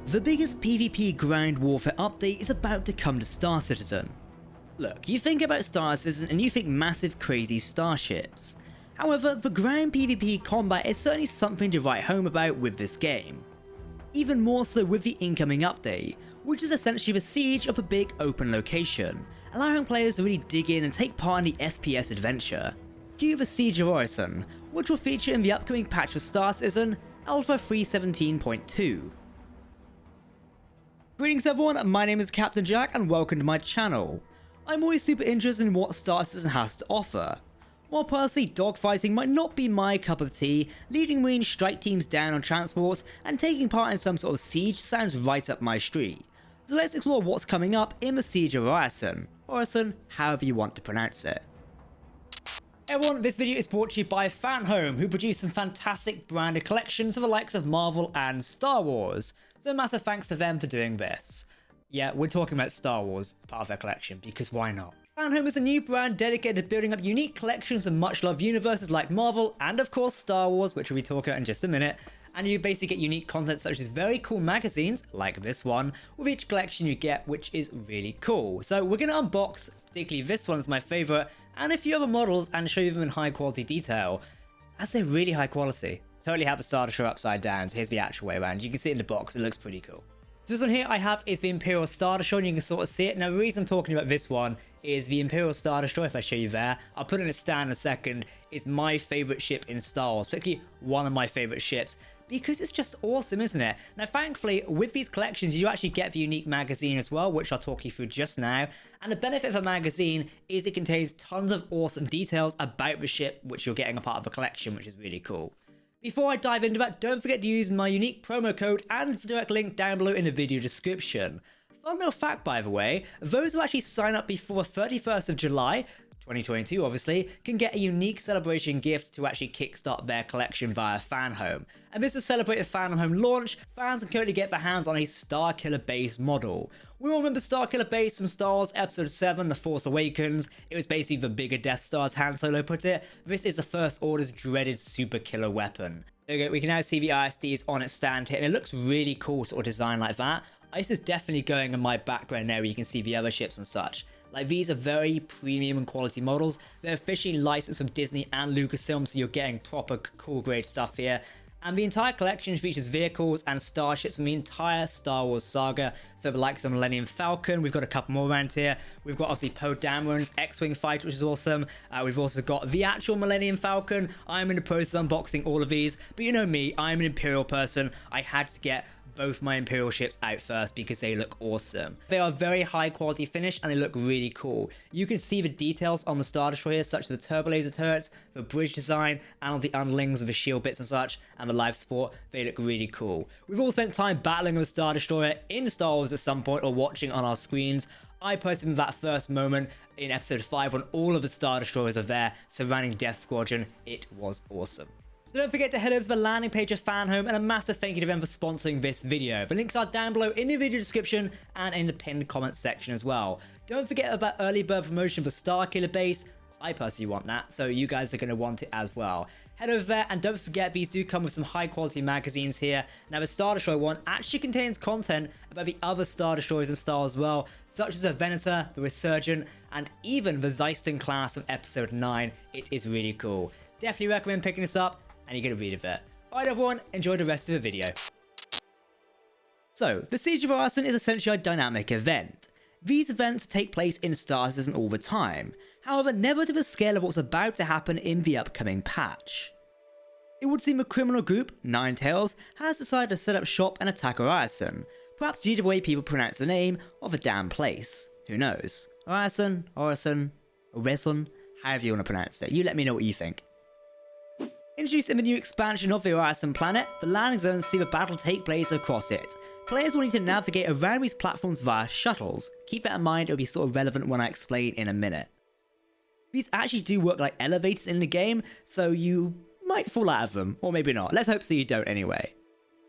The biggest PvP grind warfare update is about to come to Star Citizen. Look, you think about Star Citizen and you think massive crazy starships. However, the ground PvP combat is certainly something to write home about with this game. Even more so with the incoming update, which is essentially the siege of a big open location, allowing players to really dig in and take part in the FPS adventure. Cue the Siege of Orison, which will feature in the upcoming patch of Star Citizen, Alpha 3.17.2. Greetings everyone, my name is Captain Jack and welcome to my channel. I'm always super interested in what Star Citizen has to offer. While personally dogfighting might not be my cup of tea, leading Marine strike teams down on transports and taking part in some sort of siege sounds right up my street. So let's explore what's coming up in the Siege of Orison, however you want to pronounce it. Hey everyone, this video is brought to you by FanHome, who produce some fantastic branded collections for the likes of Marvel and Star Wars. So massive thanks to them for doing this. Yeah, we're talking about Star Wars, part of their collection, because why not? FanHome is a new brand dedicated to building up unique collections of much-loved universes like Marvel and of course Star Wars, which we'll be talking about in just a minute. And you basically get unique content such as very cool magazines, like this one, with each collection you get, which is really cool. So we're going to unbox, particularly this one is my favourite, and a few other models and show you them in high quality detail. As they're really high quality. Totally have the starter show upside down, so here's the actual way around. You can see it in the box, it looks pretty cool. So this one here I have is the Imperial Star Destroyer, and you can sort of see it. Now the reason I'm talking about this one is the Imperial Star Destroyer, if I show you there, I'll put it in a stand in a second, is my favourite ship in Star Wars, particularly one of my favourite ships, because it's just awesome, isn't it? Now thankfully, with these collections, you actually get the unique magazine as well, which I'll talk you through just now. And the benefit of a magazine is it contains tons of awesome details about the ship, which you're getting a part of the collection, which is really cool. Before I dive into that, don't forget to use my unique promo code and the direct link down below in the video description. Fun little fact, by the way, those who actually sign up before 31st of July, 2022 obviously, can get a unique celebration gift to actually kickstart their collection via FanHome. And this is to celebrate the FanHome launch, fans can currently get their hands on a Starkiller base model. We all remember Starkiller base from Star Wars Episode 7, The Force Awakens. It was basically the bigger Death Star, as Han Solo put it. This is the First Order's dreaded super killer weapon. Okay, we can now see the ISDs on its stand here, and it looks really cool sort of design like that. This is definitely going in my background there where you can see the other ships and such. Like, these are very premium and quality models. They're officially licensed from Disney and Lucasfilm, so you're getting proper cool grade stuff here. And the entire collection features vehicles and starships from the entire Star Wars saga. So the likes of Millennium Falcon, we've got a couple more around here. We've got obviously Poe Dameron's X-Wing fighter, which is awesome. We've also got the actual Millennium Falcon. I'm in the process of unboxing all of these. But you know me, I'm an Imperial person. I had to get both my Imperial ships out first because they look awesome. They are very high quality finish and they look really cool. You can see the details on the Star Destroyer, such as the turbo laser turrets, the bridge design, and all the underlings of the shield bits and such, and the life support. They look really cool. We've all spent time battling with Star Destroyer in Star Wars at some point or watching on our screens. I personally, that first moment in episode 5 when all of the Star Destroyers are there surrounding Death Squadron, it was awesome. So don't forget to head over to the landing page of FanHome, and a massive thank you to them for sponsoring this video. The links are down below in the video description and in the pinned comment section as well. Don't forget about early bird promotion for Starkiller base. I personally want that, so you guys are going to want it as well. Head over there, and don't forget these do come with some high quality magazines here. Now the Star Destroyer one actually contains content about the other Star Destroyers in Star Wars as well, such as the Venator, the Resurgent, and even the Zeiston class of episode 9. It is really cool. Definitely recommend picking this up, and you get a read of it. Alright everyone, enjoy the rest of the video. So, the Siege of Orison is essentially a dynamic event. These events take place in Star Citizen all the time, however never to the scale of what's about to happen in the upcoming patch. It would seem a criminal group, Ninetails, has decided to set up shop and attack Orison, perhaps due to the way people pronounce the name of the damn place. Who knows? Orison, however you want to pronounce it. You let me know what you think. Introduced in the new expansion of the Orison planet, the landing zones see the battle take place across it. Players will need to navigate around these platforms via shuttles. Keep that in mind, it'll be sort of relevant when I explain in a minute. These actually do work like elevators in the game, so you might fall out of them, or maybe not. Let's hope so you don't anyway.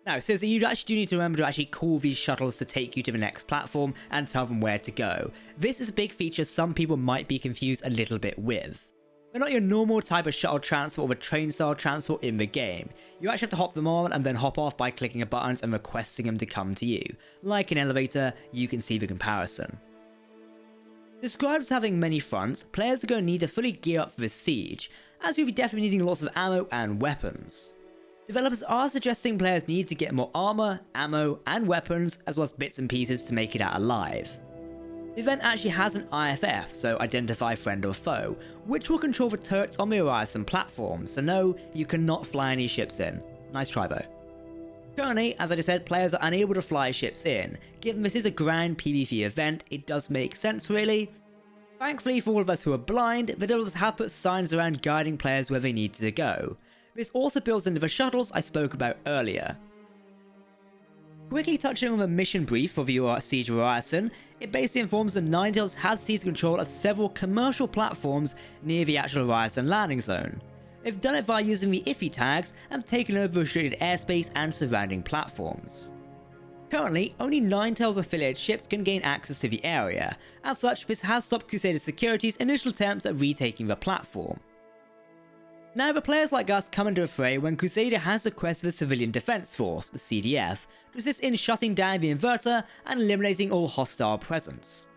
Now, so you actually do need to remember to actually call these shuttles to take you to the next platform and tell them where to go. This is a big feature some people might be confused a little bit with. They're not your normal type of shuttle transport or a train style transport in the game. You actually have to hop them on and then hop off by clicking a buttons and requesting them to come to you. Like an elevator, you can see the comparison. Described as having many fronts, players are going to need to fully gear up for this siege, as you'll be definitely needing lots of ammo and weapons. Developers are suggesting players need to get more armor, ammo, and weapons, as well as bits and pieces to make it out alive. The event actually has an IFF, so identify friend or foe, which will control the turrets on the Orison platform, so no, you cannot fly any ships in. Nice try though. Currently, as I just said, players are unable to fly ships in. Given this is a grand PvP event, it does make sense really. Thankfully for all of us who are blind, the developers have put signs around guiding players where they need to go. This also builds into the shuttles I spoke about earlier. Quickly touching on the mission brief for the Siege of Orison, it basically informs that Ninetails has seized control of several commercial platforms near the actual Orison landing zone. They've done it via using the IFI tags and taken over restricted airspace and surrounding platforms. Currently, only Ninetails affiliated ships can gain access to the area. As such, this has stopped Crusader Security's initial attempts at retaking the platform. Now, the players like us come into the fray when Crusader has requested the Civilian Defense Force, the CDF, to assist in shutting down the inverter and eliminating all hostile presence.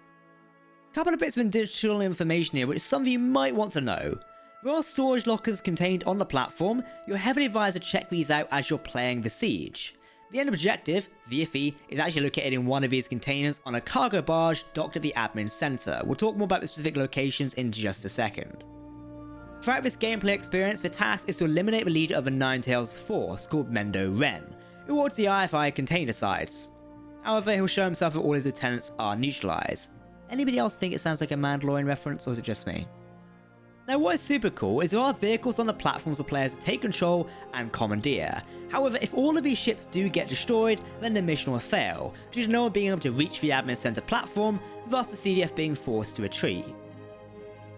Couple of bits of additional information here which some of you might want to know. There are storage lockers contained on the platform. You're heavily advised to check these out as you're playing the siege. The end objective, the IFI, is actually located in one of these containers on a cargo barge docked at the admin center. We'll talk more about the specific locations in just a second. Throughout this gameplay experience, the task is to eliminate the leader of the Ninetails force called Mendo Ren, who holds the IFI container sites. However, he'll show himself that all his lieutenants are neutralized. Anybody else think it sounds like a Mandalorian reference, or is it just me? Now, what is super cool is there are vehicles on the platforms for players to take control and commandeer. However, if all of these ships do get destroyed, then the mission will fail, due to no one being able to reach the admin center platform, thus the CDF being forced to retreat.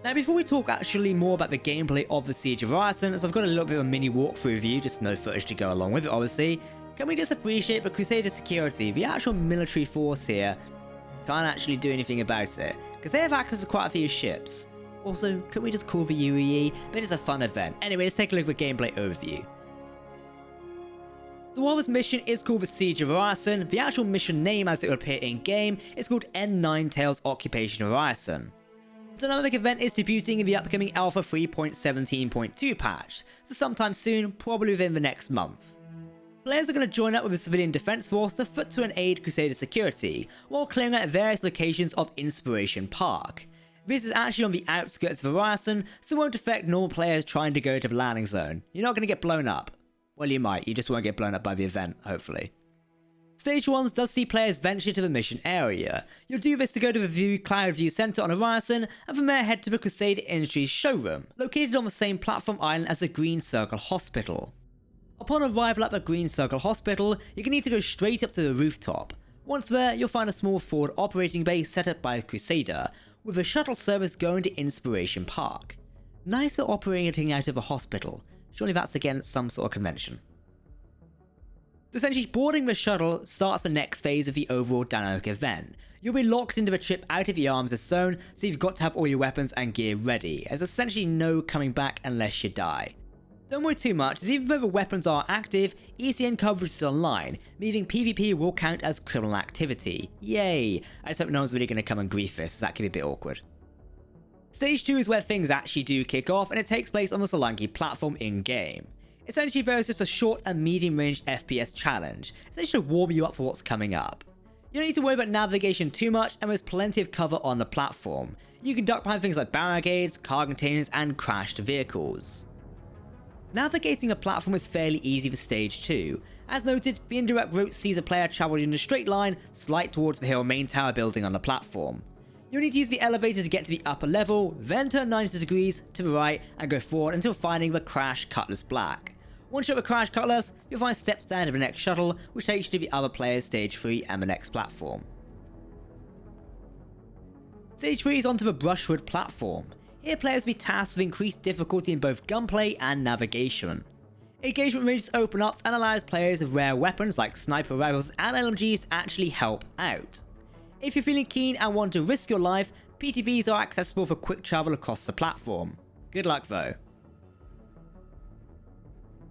Now, before we talk actually more about the gameplay of the Siege of Orison, as I've got a little bit of a mini walkthrough of you, just no footage to go along with it obviously, can we just appreciate the Crusader Security, the actual military force here, can't actually do anything about it, because they have access to quite a few ships. Also, can we just call the UEE? But it's a fun event. Anyway, let's take a look at the gameplay overview. So while this mission is called the Siege of Orison, the actual mission name as it will appear in game is called Ninetails Occupation of Orison. The dynamic event is debuting in the upcoming Alpha 3.17.2 patch, so sometime soon, probably within the next month. Players are going to join up with the Civilian Defense Force to foot to and aid Crusader Security, while clearing out various locations of Inspiration Park. This is actually on the outskirts of Orison, so it won't affect normal players trying to go to the landing zone. You're not going to get blown up. Well, you might, you just won't get blown up by the event, hopefully. Stage 1 does see players venture to the mission area. You'll do this to go to the Cloud View Center on Orison, and from there head to the Crusader Industries showroom, located on the same platform island as the Green Circle Hospital. Upon arrival at the Green Circle Hospital, you're going to need to go straight up to the rooftop. Once there, you'll find a small forward operating base set up by a Crusader, with a shuttle service going to Inspiration Park. Nice for operating out of a hospital. Surely that's against some sort of convention. So essentially, boarding the shuttle starts the next phase of the overall dynamic event. You'll be locked into the trip out of the arms zone, so you've got to have all your weapons and gear ready. There's essentially no coming back unless you die. Don't worry too much, as even though the weapons are active, ECN coverage is online, meaning PvP will count as criminal activity. Yay! I just hope no one's really going to come and grief this, that could be a bit awkward. Stage 2 is where things actually do kick off, and it takes place on the Solanki platform in-game. Essentially, there is just a short and medium-range FPS challenge, essentially to warm you up for what's coming up. You don't need to worry about navigation too much, and there's plenty of cover on the platform. You can duck behind things like barricades, car containers, and crashed vehicles. Navigating a platform is fairly easy for stage 2. As noted, the indirect route sees a player travel in a straight line, slight towards the hill main tower building on the platform. You'll need to use the elevator to get to the upper level, then turn 90 degrees to the right and go forward until finding the Crash Cutlass Black. Once you're at the Crash Cutlass, you'll find steps down to the next shuttle, which takes you to the other player's stage 3 and the next platform. Stage 3 is onto the Brushwood platform. Here players will be tasked with increased difficulty in both gunplay and navigation. Engagement ranges open up and allows players with rare weapons like sniper rifles and LMGs to actually help out. If you're feeling keen and want to risk your life, PTVs are accessible for quick travel across the platform. Good luck though.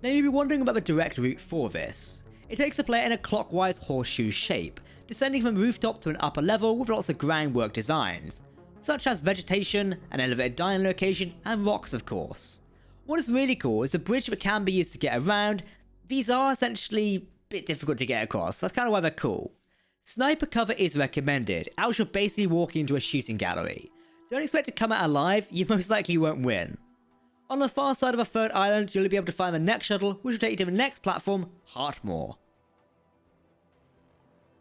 Now you'll be wondering about the direct route for this. It takes the player in a clockwise horseshoe shape, descending from rooftop to an upper level with lots of groundwork designs, such as vegetation, an elevated dining location, and rocks of course. What is really cool is the bridge that can be used to get around. These are essentially a bit difficult to get across, that's kind of why they're cool. Sniper cover is recommended, else you're basically walking into a shooting gallery. Don't expect to come out alive, you most likely won't win. On the far side of a third island, you'll be able to find the next shuttle, which will take you to the next platform, Heartmoor.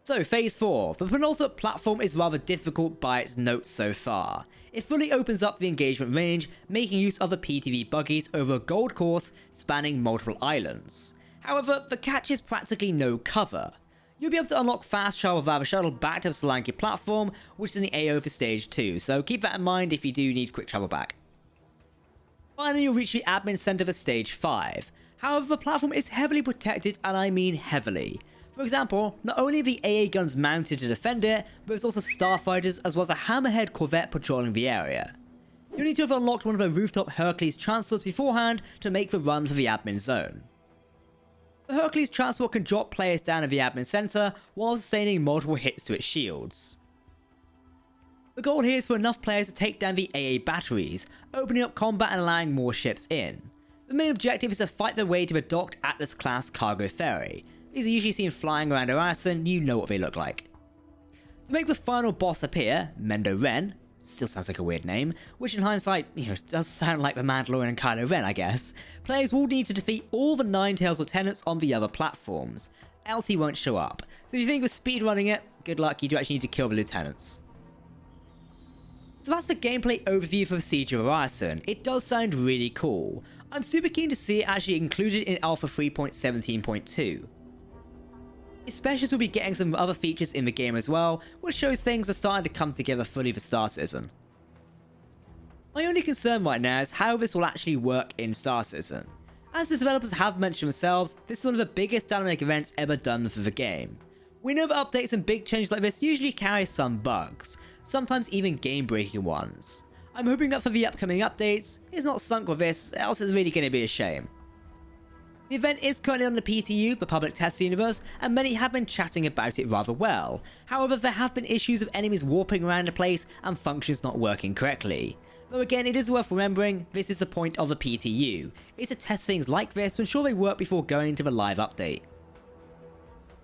So, Phase 4. The penultimate platform is rather difficult by its notes so far. It fully opens up the engagement range, making use of the PTV buggies over a gold course spanning multiple islands. However, the catch is practically no cover. You'll be able to unlock fast travel via the shuttle back to the Solanke platform, which is in the AO for Stage 2, so keep that in mind if you do need quick travel back. Finally, you'll reach the admin center for Stage 5. However, the platform is heavily protected, and I mean heavily. For example, not only are the AA guns mounted to defend it, but there's also starfighters as well as a hammerhead corvette patrolling the area. You'll need to have unlocked one of the rooftop Hercules transports beforehand to make the run for the admin zone. The Hercules transport can drop players down at the admin center while sustaining multiple hits to its shields. The goal here is for enough players to take down the AA batteries, opening up combat and allowing more ships in. The main objective is to fight their way to the docked Atlas-class cargo ferry. These are usually seen flying around Orison, you know what they look like. To make the final boss appear, Mendo Ren, still sounds like a weird name, which in hindsight, does sound like the Mandalorian and Kylo Ren I guess, players will need to defeat all the Ninetails lieutenants on the other platforms, else he won't show up. So if you think of speedrunning it, good luck, you do actually need to kill the lieutenants. So that's the gameplay overview for Siege of Orison. It does sound really cool. I'm super keen to see it actually included in Alpha 3.17.2. Especially as we'll be getting some other features in the game as well, which shows things are starting to come together fully for Star Citizen. My only concern right now is how this will actually work in Star Citizen. As the developers have mentioned themselves, this is one of the biggest dynamic events ever done for the game. We know that updates and big changes like this usually carry some bugs, sometimes even game-breaking ones. I'm hoping that for the upcoming updates, it's not sunk with this, else it's really going to be a shame. The event is currently on the PTU, the Public Test Universe, and many have been chatting about it rather well. However, there have been issues of enemies warping around the place and functions not working correctly. Though again, it is worth remembering, this is the point of the PTU, is to test things like this to ensure they work before going to the live update.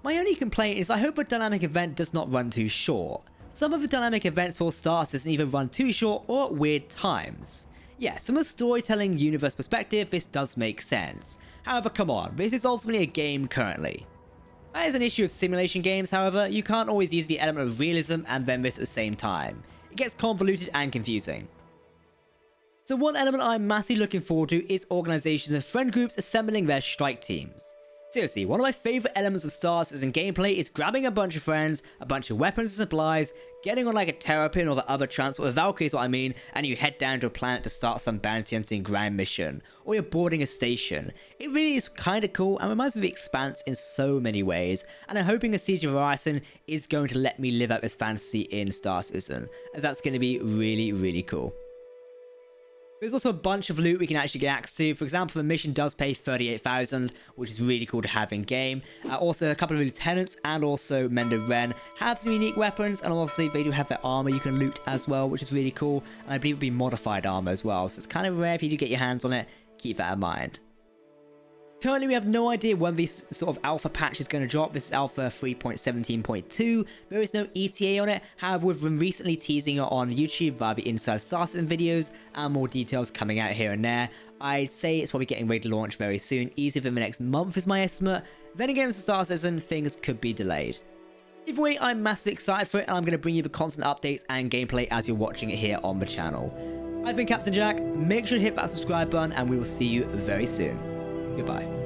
My only complaint is I hope the dynamic event does not run too short. Some of the dynamic events for Star Citizen either run too short or at weird times. Yes, from a storytelling universe perspective, this does make sense. However, come on, this is ultimately a game currently. That is an issue of simulation games, however, you can't always use the element of realism and then this at the same time. It gets convoluted and confusing. So one element I'm massively looking forward to is organizations and friend groups assembling their strike teams. Seriously, one of my favourite elements of Star Citizen gameplay is grabbing a bunch of friends, a bunch of weapons and supplies, getting on like a terrapin or the other transport, a Valkyrie is what I mean, and you head down to a planet to start some bounty hunting ground mission, or you're boarding a station. It really is kinda cool and reminds me of The Expanse in so many ways, and I'm hoping the Siege of Orison is going to let me live out this fantasy in Star Citizen, as that's going to be really, really cool. There's also a bunch of loot we can actually get access to. For example, the mission does pay 38,000, which is really cool to have in game. Also, a couple of lieutenants and also Mendo Ren have some unique weapons, and also they do have their armor you can loot as well, which is really cool. And I believe it'll be modified armor as well, so it's kind of rare if you do get your hands on it. Keep that in mind. Currently, we have no idea when this sort of alpha patch is going to drop. This is alpha 3.17.2. There is no ETA on it. However, we've been recently teasing it on YouTube via the Inside Star Citizen videos and more details coming out here and there. I'd say it's probably getting ready to launch very soon, easily within the next month is my estimate. Then again, with Star Citizen, things could be delayed. Either way, I'm massively excited for it, and I'm going to bring you the constant updates and gameplay as you're watching it here on the channel. I've been Captain Jack. Make sure to hit that subscribe button, and we will see you very soon. Goodbye.